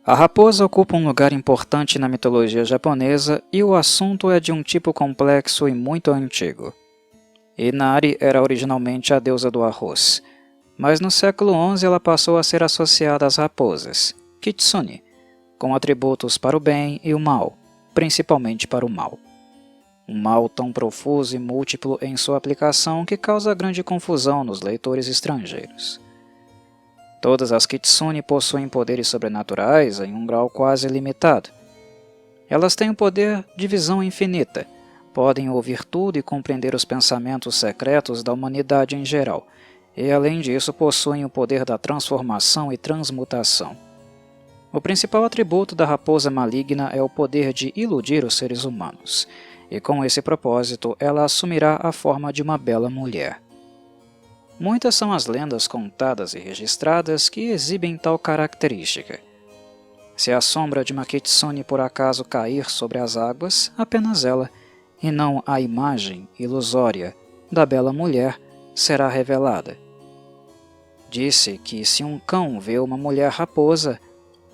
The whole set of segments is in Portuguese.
A raposa ocupa um lugar importante na mitologia japonesa e o assunto é de um tipo complexo e muito antigo. Inari era originalmente a deusa do arroz, mas no século XI ela passou a ser associada às raposas, Kitsune, com atributos para o bem e o mal, principalmente para o mal. Um mal tão profuso e múltiplo em sua aplicação que causa grande confusão nos leitores estrangeiros. Todas as Kitsune possuem poderes sobrenaturais em um grau quase limitado. Elas têm o poder de visão infinita, podem ouvir tudo e compreender os pensamentos secretos da humanidade em geral, e além disso possuem o poder da transformação e transmutação. O principal atributo da raposa maligna é o poder de iludir os seres humanos, e com esse propósito ela assumirá a forma de uma bela mulher. Muitas são as lendas contadas e registradas que exibem tal característica. Se a sombra de uma Kitsune por acaso cair sobre as águas, apenas ela, e não a imagem ilusória da bela mulher, será revelada. Disse que se um cão vê uma mulher raposa,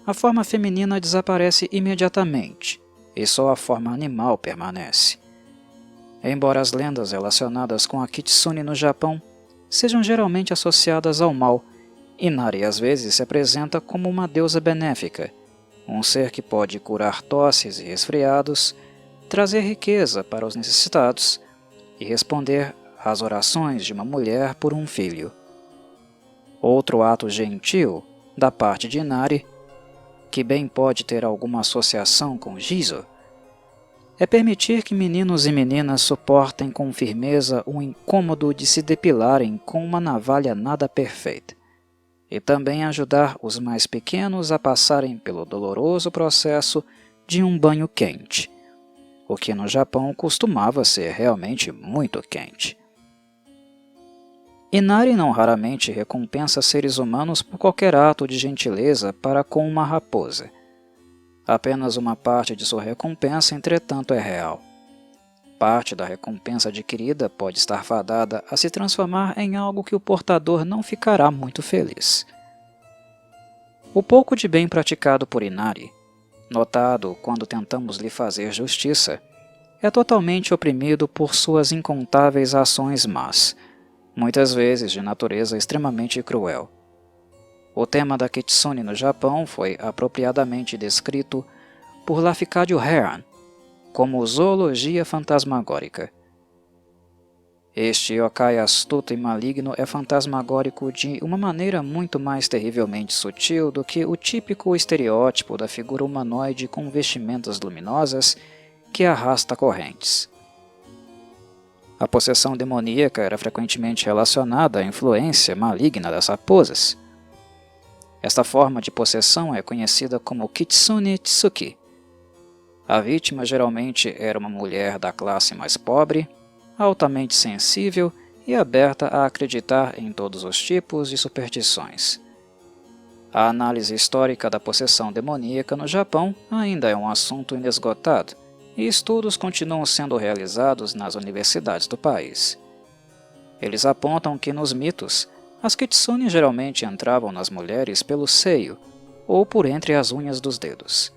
a forma feminina desaparece imediatamente, e só a forma animal permanece. Embora as lendas relacionadas com a Kitsune no Japão sejam geralmente associadas ao mal, Inari às vezes se apresenta como uma deusa benéfica, um ser que pode curar tosses e resfriados, trazer riqueza para os necessitados e responder às orações de uma mulher por um filho. Outro ato gentil da parte de Inari, que bem pode ter alguma associação com Jizo, é permitir que meninos e meninas suportem com firmeza o incômodo de se depilarem com uma navalha nada perfeita, e também ajudar os mais pequenos a passarem pelo doloroso processo de um banho quente, o que no Japão costumava ser realmente muito quente. Inari não raramente recompensa seres humanos por qualquer ato de gentileza para com uma raposa. Apenas uma parte de sua recompensa, entretanto, é real. Parte da recompensa adquirida pode estar fadada a se transformar em algo que o portador não ficará muito feliz. O pouco de bem praticado por Inari, notado quando tentamos lhe fazer justiça, é totalmente oprimido por suas incontáveis ações más, muitas vezes de natureza extremamente cruel. O tema da Kitsune no Japão foi apropriadamente descrito por Lafcadio Hearn como zoologia fantasmagórica. Este yokai astuto e maligno é fantasmagórico de uma maneira muito mais terrivelmente sutil do que o típico estereótipo da figura humanoide com vestimentas luminosas que arrasta correntes. A possessão demoníaca era frequentemente relacionada à influência maligna das raposas. Esta forma de possessão é conhecida como Kitsune Tsuki. A vítima geralmente era uma mulher da classe mais pobre, altamente sensível e aberta a acreditar em todos os tipos de superstições. A análise histórica da possessão demoníaca no Japão ainda é um assunto inesgotado, e estudos continuam sendo realizados nas universidades do país. Eles apontam que nos mitos, as Kitsune geralmente entravam nas mulheres pelo seio ou por entre as unhas dos dedos,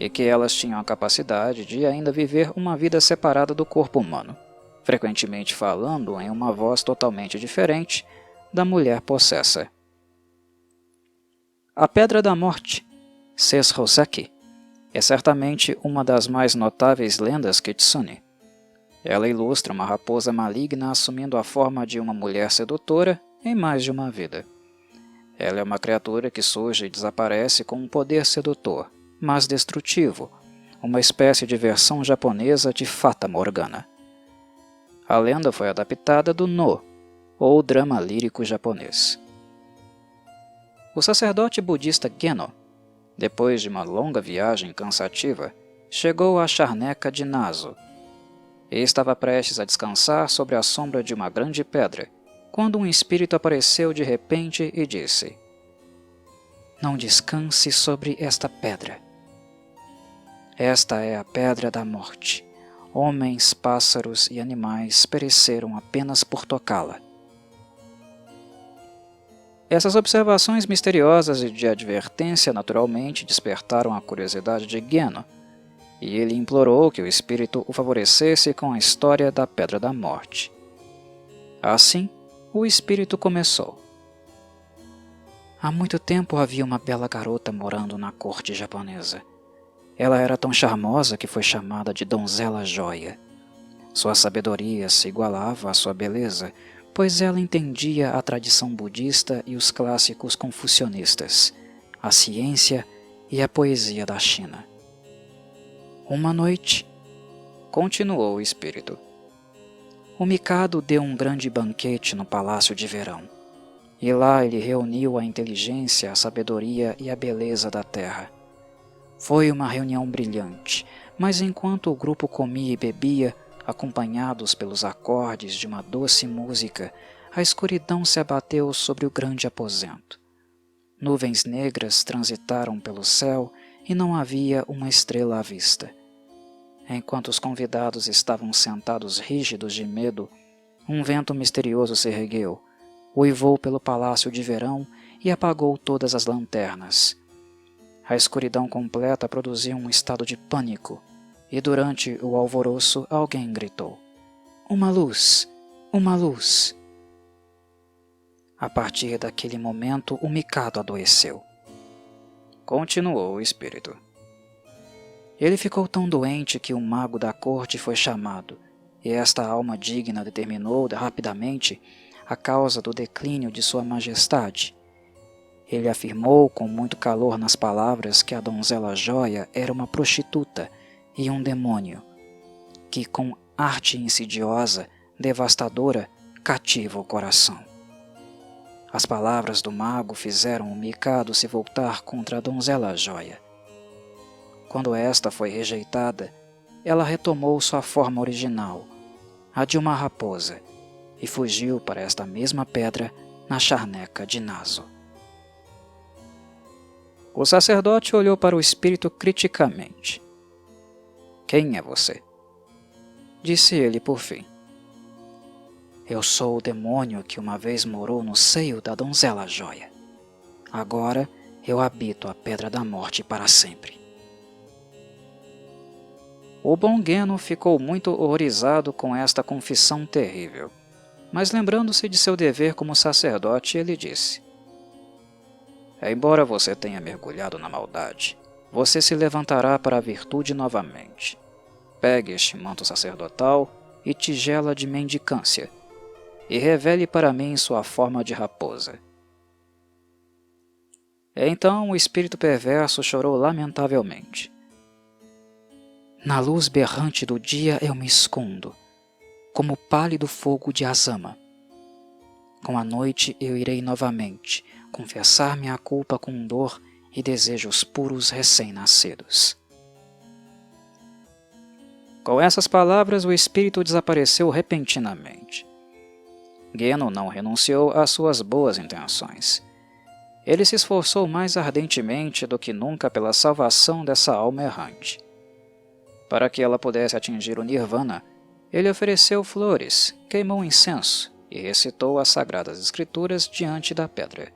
e que elas tinham a capacidade de ainda viver uma vida separada do corpo humano, frequentemente falando em uma voz totalmente diferente da mulher possessa. A Pedra da Morte, Sesroseki, é certamente uma das mais notáveis lendas Kitsune. Ela ilustra uma raposa maligna assumindo a forma de uma mulher sedutora em mais de uma vida. Ela é uma criatura que surge e desaparece com um poder sedutor, mas destrutivo, uma espécie de versão japonesa de Fata Morgana. A lenda foi adaptada do No, ou drama lírico japonês. O sacerdote budista Geno, depois de uma longa viagem cansativa, chegou à charneca de Naso e estava prestes a descansar sobre a sombra de uma grande pedra, quando um espírito apareceu de repente e disse: "Não descanse sobre esta pedra. Esta é a pedra da morte. Homens, pássaros e animais pereceram apenas por tocá-la." Essas observações misteriosas e de advertência naturalmente despertaram a curiosidade de Geno, e ele implorou que o espírito o favorecesse com a história da Pedra da Morte. Assim, o espírito começou. Há muito tempo havia uma bela garota morando na corte japonesa. Ela era tão charmosa que foi chamada de Donzela Joia. Sua sabedoria se igualava à sua beleza, pois ela entendia a tradição budista e os clássicos confucionistas, a ciência e a poesia da China. Uma noite, continuou o espírito, o Mikado deu um grande banquete no Palácio de Verão, e lá ele reuniu a inteligência, a sabedoria e a beleza da terra. Foi uma reunião brilhante, mas enquanto o grupo comia e bebia, acompanhados pelos acordes de uma doce música, a escuridão se abateu sobre o grande aposento. Nuvens negras transitaram pelo céu e não havia uma estrela à vista. Enquanto os convidados estavam sentados rígidos de medo, um vento misterioso se ergueu, uivou pelo palácio de verão e apagou todas as lanternas. A escuridão completa produziu um estado de pânico, e durante o alvoroço alguém gritou: "Uma luz! Uma luz!" A partir daquele momento o Mikado adoeceu. Continuou o espírito. Ele ficou tão doente que um mago da corte foi chamado, e esta alma digna determinou rapidamente a causa do declínio de sua majestade. Ele afirmou com muito calor nas palavras que a donzela Joia era uma prostituta e um demônio, que com arte insidiosa, devastadora, cativa o coração. As palavras do mago fizeram o Mikado se voltar contra a donzela Joia. Quando esta foi rejeitada, ela retomou sua forma original, a de uma raposa, e fugiu para esta mesma pedra na charneca de Naso. O sacerdote olhou para o espírito criticamente. "Quem é você?" disse ele por fim. "Eu sou o demônio que uma vez morou no seio da donzela Joia. Agora eu habito a Pedra da Morte para sempre." O bom Geno ficou muito horrorizado com esta confissão terrível, mas lembrando-se de seu dever como sacerdote, ele disse: "Embora você tenha mergulhado na maldade, você se levantará para a virtude novamente. Pegue este manto sacerdotal e tigela de mendicância, e revele para mim sua forma de raposa." Então o espírito perverso chorou lamentavelmente. "Na luz berrante do dia eu me escondo, como o pálido fogo de Azama. Com a noite eu irei novamente confessar minha culpa com dor e desejos puros recém-nascidos." Com essas palavras o espírito desapareceu repentinamente. Geno não renunciou às suas boas intenções. Ele se esforçou mais ardentemente do que nunca pela salvação dessa alma errante. Para que ela pudesse atingir o Nirvana, ele ofereceu flores, queimou incenso e recitou as sagradas escrituras diante da pedra.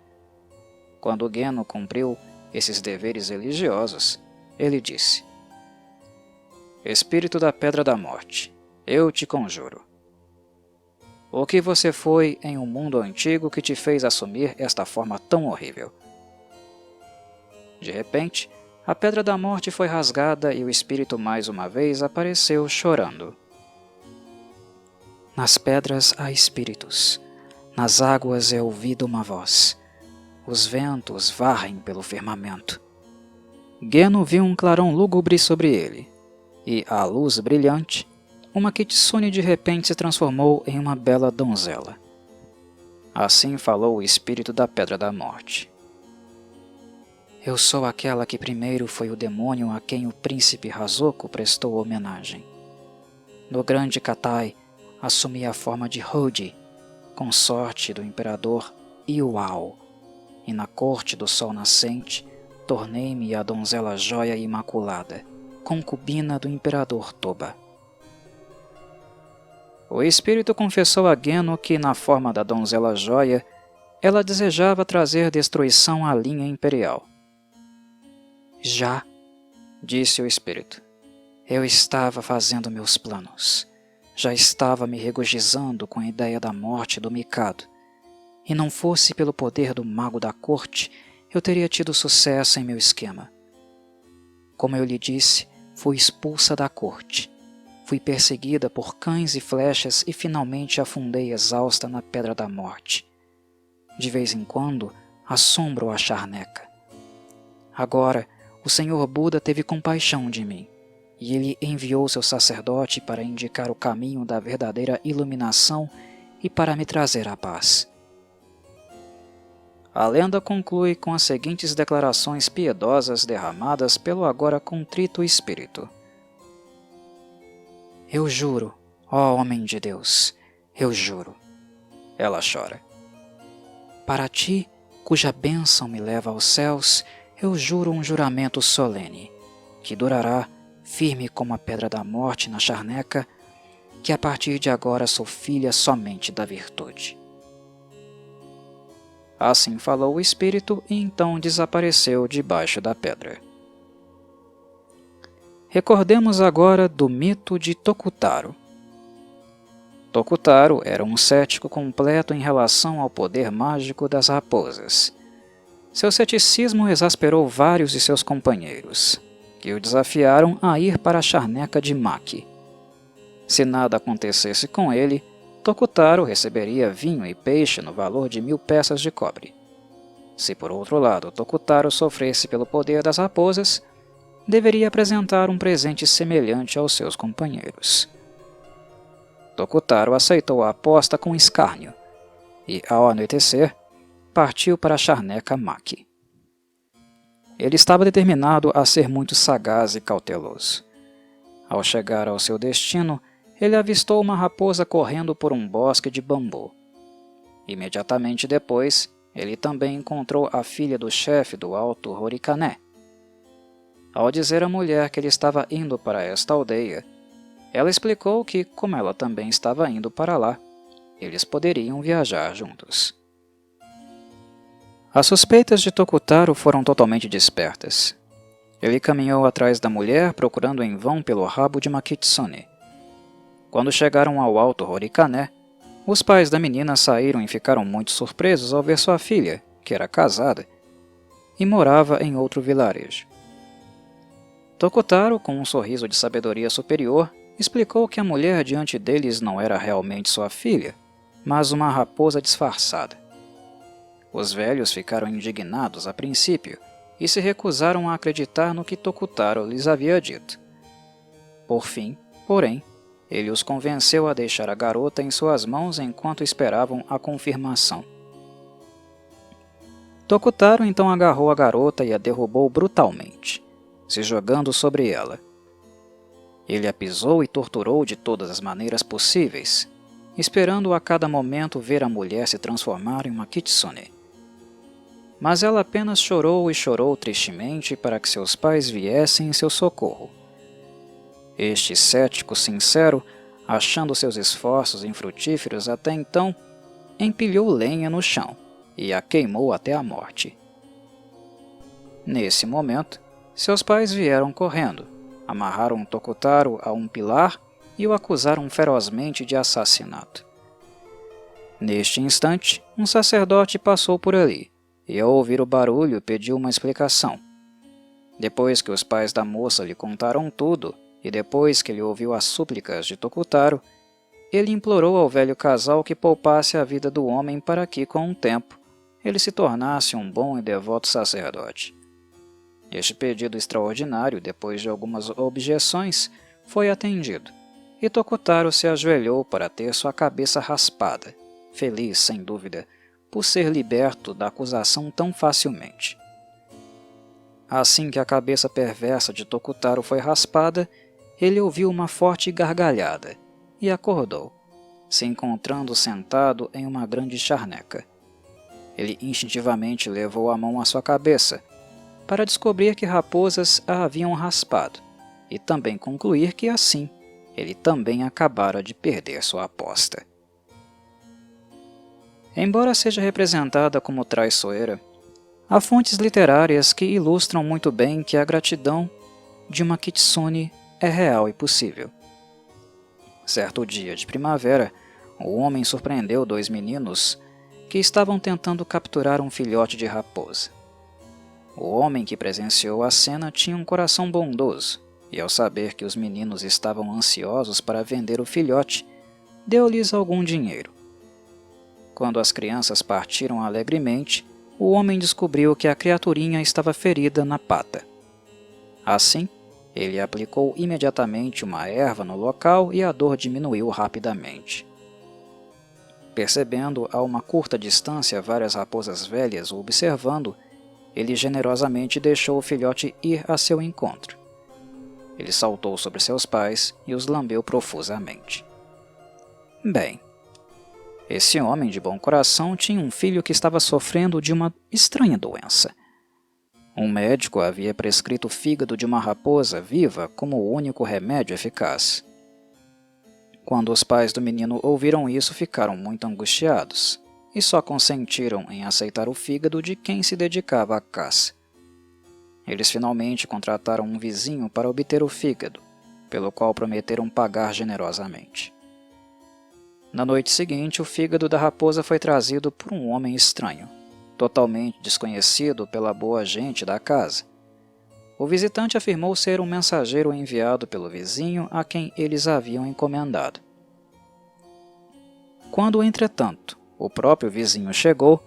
Quando Geno cumpriu esses deveres religiosos, ele disse: "Espírito da Pedra da Morte, eu te conjuro. O que você foi em um mundo antigo que te fez assumir esta forma tão horrível?" De repente, a Pedra da Morte foi rasgada e o espírito mais uma vez apareceu chorando. "Nas pedras há espíritos, nas águas é ouvida uma voz, os ventos varrem pelo firmamento." Geno viu um clarão lúgubre sobre ele, e, à luz brilhante, uma kitsune de repente se transformou em uma bela donzela. Assim falou o espírito da Pedra da Morte. "Eu sou aquela que primeiro foi o demônio a quem o príncipe Hazoku prestou homenagem. No grande Katai, assumi a forma de Hoji, consorte do imperador Iwao, e na corte do sol nascente, tornei-me a donzela Joia Imaculada, concubina do imperador Toba." O espírito confessou a Geno que, na forma da donzela Joia, Ela desejava trazer destruição à linha imperial. Já, disse o espírito. Eu estava fazendo meus planos. Já estava me regozijando com a ideia da morte do Mikado. E não fosse pelo poder do mago da corte, eu teria tido sucesso em meu esquema. Como eu lhe disse, fui expulsa da corte. Fui perseguida por cães e flechas e finalmente afundei exausta na Pedra da Morte. De vez em quando, assombro a charneca. Agora, o Senhor Buda teve compaixão de mim, e ele enviou seu sacerdote para indicar o caminho da verdadeira iluminação e para me trazer a paz. A lenda conclui com as seguintes declarações piedosas derramadas pelo agora contrito espírito. Eu juro, ó homem de Deus, eu juro. Ela chora. Para ti, cuja bênção me leva aos céus, eu juro um juramento solene, que durará, firme como a pedra da morte na charneca, que a partir de agora sou filha somente da virtude. Assim falou o espírito e então desapareceu debaixo da pedra. Recordemos agora do mito de Tokutaro. Tokutaro era um cético completo em relação ao poder mágico das raposas. Seu ceticismo exasperou vários de seus companheiros, que o desafiaram a ir para a charneca de Maki. Se nada acontecesse com ele, Tokutaro receberia vinho e peixe no valor de 1000 peças de cobre. Se por outro lado Tokutaro sofresse pelo poder das raposas, deveria apresentar um presente semelhante aos seus companheiros. Tokutaro aceitou a aposta com escárnio e, ao anoitecer, partiu para a charneca Maki. Ele estava determinado a ser muito sagaz e cauteloso. Ao chegar ao seu destino, ele avistou uma raposa correndo por um bosque de bambu. Imediatamente depois, ele também encontrou a filha do chefe do Alto Horikané. Ao dizer à mulher que ele estava indo para esta aldeia, ela explicou que, como ela também estava indo para lá, eles poderiam viajar juntos. As suspeitas de Tokutaro foram totalmente despertas. Ele caminhou atrás da mulher, procurando em vão pelo rabo de Makitsune. Quando chegaram ao Alto Horikané, os pais da menina saíram e ficaram muito surpresos ao ver sua filha, que era casada, e morava em outro vilarejo. Tokutaro, com um sorriso de sabedoria superior, explicou que a mulher diante deles não era realmente sua filha, mas uma raposa disfarçada. Os velhos ficaram indignados a princípio e se recusaram a acreditar no que Tokutaro lhes havia dito. Por fim, porém, ele os convenceu a deixar a garota em suas mãos enquanto esperavam a confirmação. Tokutaro então agarrou a garota e a derrubou brutalmente, se jogando sobre ela. Ele a pisou e torturou de todas as maneiras possíveis, esperando a cada momento ver a mulher se transformar em uma kitsune. Mas ela apenas chorou e chorou tristemente para que seus pais viessem em seu socorro. Este cético sincero, achando seus esforços infrutíferos até então, empilhou lenha no chão e a queimou até a morte. Nesse momento, seus pais vieram correndo, amarraram Tokutaro a um pilar e o acusaram ferozmente de assassinato. Neste instante, um sacerdote passou por ali e, ao ouvir o barulho, pediu uma explicação. Depois que os pais da moça lhe contaram tudo, e depois que ele ouviu as súplicas de Tokutaro, ele implorou ao velho casal que poupasse a vida do homem para que, com o tempo, ele se tornasse um bom e devoto sacerdote. Este pedido extraordinário, depois de algumas objeções, foi atendido, e Tokutaro se ajoelhou para ter sua cabeça raspada, feliz, sem dúvida, por ser liberto da acusação tão facilmente. Assim que a cabeça perversa de Tokutaro foi raspada, ele ouviu uma forte gargalhada e acordou, se encontrando sentado em uma grande charneca. Ele instintivamente levou a mão à sua cabeça, para descobrir que raposas a haviam raspado, e também concluir que assim ele também acabara de perder sua aposta. Embora seja representada como traiçoeira, há fontes literárias que ilustram muito bem que a gratidão de uma kitsune é real e possível. Certo dia de primavera, o homem surpreendeu 2 meninos que estavam tentando capturar um filhote de raposa. O homem que presenciou a cena tinha um coração bondoso, e ao saber que os meninos estavam ansiosos para vender o filhote, deu-lhes algum dinheiro. Quando as crianças partiram alegremente, o homem descobriu que a criaturinha estava ferida na pata. Assim, ele aplicou imediatamente uma erva no local e a dor diminuiu rapidamente. Percebendo a uma curta distância várias raposas velhas o observando, ele generosamente deixou o filhote ir a seu encontro. Ele saltou sobre seus pais e os lambeu profusamente. Bem, esse homem de bom coração tinha um filho que estava sofrendo de uma estranha doença. Um médico havia prescrito o fígado de uma raposa viva como o único remédio eficaz. Quando os pais do menino ouviram isso, ficaram muito angustiados e só consentiram em aceitar o fígado de quem se dedicava à caça. Eles finalmente contrataram um vizinho para obter o fígado, pelo qual prometeram pagar generosamente. Na noite seguinte, o fígado da raposa foi trazido por um homem estranho, totalmente desconhecido pela boa gente da casa. O visitante afirmou ser um mensageiro enviado pelo vizinho a quem eles haviam encomendado. Quando, entretanto, o próprio vizinho chegou,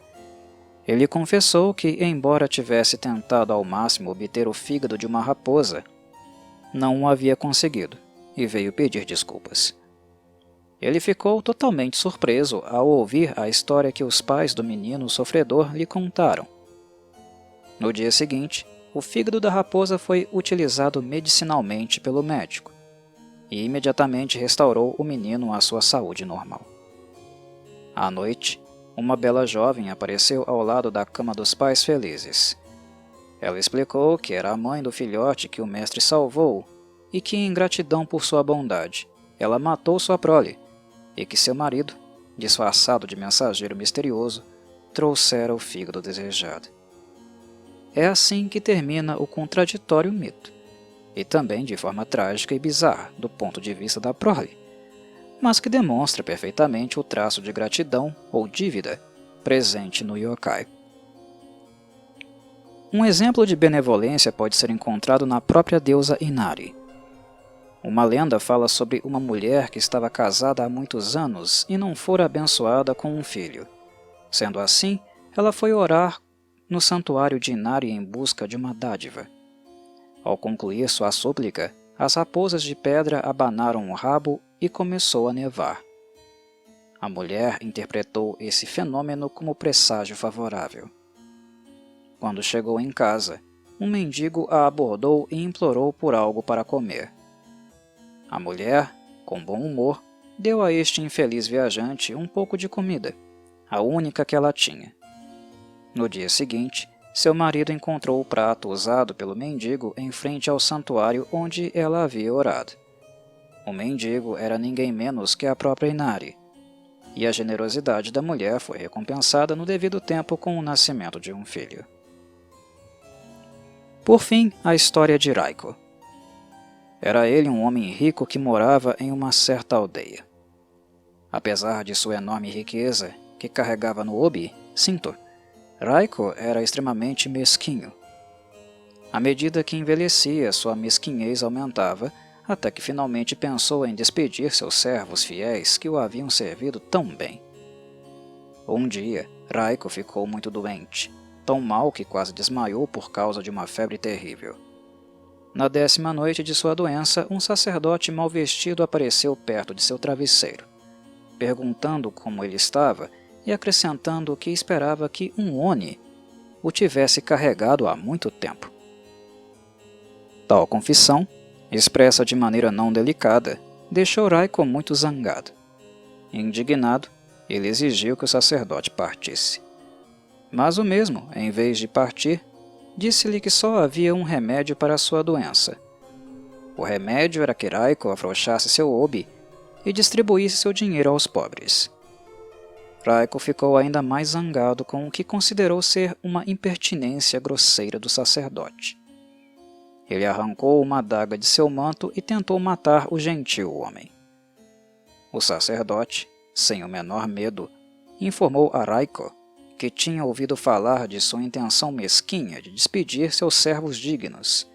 ele confessou que, embora tivesse tentado ao máximo obter o fígado de uma raposa, não o havia conseguido e veio pedir desculpas. Ele ficou totalmente surpreso ao ouvir a história que os pais do menino sofredor lhe contaram. No dia seguinte, o fígado da raposa foi utilizado medicinalmente pelo médico e imediatamente restaurou o menino à sua saúde normal. À noite, uma bela jovem apareceu ao lado da cama dos pais felizes. Ela explicou que era a mãe do filhote que o mestre salvou e que, em gratidão por sua bondade, ela matou sua prole e que seu marido, disfarçado de mensageiro misterioso, trouxera o fígado desejado. É assim que termina o contraditório mito, e também de forma trágica e bizarra do ponto de vista da prole, mas que demonstra perfeitamente o traço de gratidão ou dívida presente no yokai. Um exemplo de benevolência pode ser encontrado na própria deusa Inari. Uma lenda fala sobre uma mulher que estava casada há muitos anos e não fora abençoada com um filho. Sendo assim, ela foi orar no santuário de Inari em busca de uma dádiva. Ao concluir sua súplica, as raposas de pedra abanaram o rabo e começou a nevar. A mulher interpretou esse fenômeno como presságio favorável. Quando chegou em casa, um mendigo a abordou e implorou por algo para comer. A mulher, com bom humor, deu a este infeliz viajante um pouco de comida, a única que ela tinha. No dia seguinte, seu marido encontrou o prato usado pelo mendigo em frente ao santuário onde ela havia orado. O mendigo era ninguém menos que a própria Inari, e a generosidade da mulher foi recompensada no devido tempo com o nascimento de um filho. Por fim, a história de Raiko. Era ele um homem rico que morava em uma certa aldeia. Apesar de sua enorme riqueza, que carregava no obi, cinto, Raiko era extremamente mesquinho. À medida que envelhecia, sua mesquinhez aumentava, até que finalmente pensou em despedir seus servos fiéis que o haviam servido tão bem. Um dia, Raiko ficou muito doente, tão mal que quase desmaiou por causa de uma febre terrível. Na 10ª noite de sua doença, um sacerdote mal vestido apareceu perto de seu travesseiro, perguntando como ele estava e acrescentando que esperava que um Oni o tivesse carregado há muito tempo. Tal confissão, expressa de maneira não delicada, deixou Raiko muito zangado. Indignado, ele exigiu que o sacerdote partisse. Mas o mesmo, em vez de partir, disse-lhe que só havia um remédio para sua doença. O remédio era que Raiko afrouxasse seu obi e distribuísse seu dinheiro aos pobres. Raiko ficou ainda mais zangado com o que considerou ser uma impertinência grosseira do sacerdote. Ele arrancou uma adaga de seu manto e tentou matar o gentil homem. O sacerdote, sem o menor medo, informou a Raiko que tinha ouvido falar de sua intenção mesquinha de despedir seus servos dignos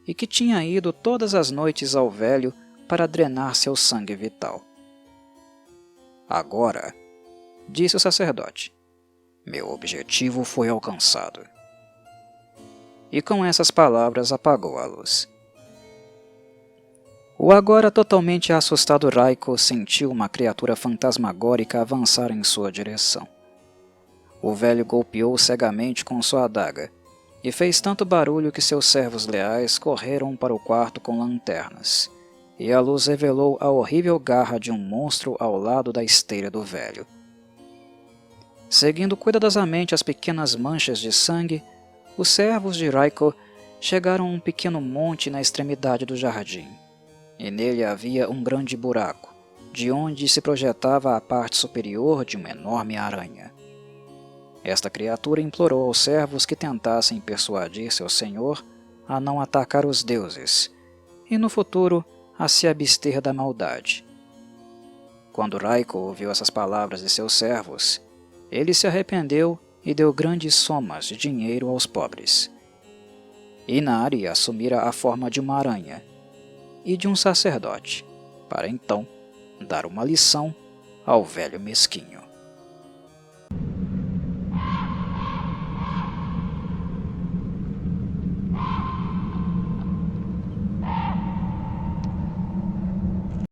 e que tinha ido todas as noites ao velho para drenar seu sangue vital. Agora, disse o sacerdote, meu objetivo foi alcançado. E com essas palavras apagou a luz. O agora totalmente assustado Raiko sentiu uma criatura fantasmagórica avançar em sua direção. O velho golpeou cegamente com sua adaga e fez tanto barulho que seus servos leais correram para o quarto com lanternas, e a luz revelou a horrível garra de um monstro ao lado da esteira do velho. Seguindo cuidadosamente as pequenas manchas de sangue, os servos de Raiko chegaram a um pequeno monte na extremidade do jardim, e nele havia um grande buraco, de onde se projetava a parte superior de uma enorme aranha. Esta criatura implorou aos servos que tentassem persuadir seu senhor a não atacar os deuses, e no futuro a se abster da maldade. Quando Raiko ouviu essas palavras de seus servos, ele se arrependeu e deu grandes somas de dinheiro aos pobres. Inari assumira a forma de uma aranha e de um sacerdote, para então dar uma lição ao velho mesquinho.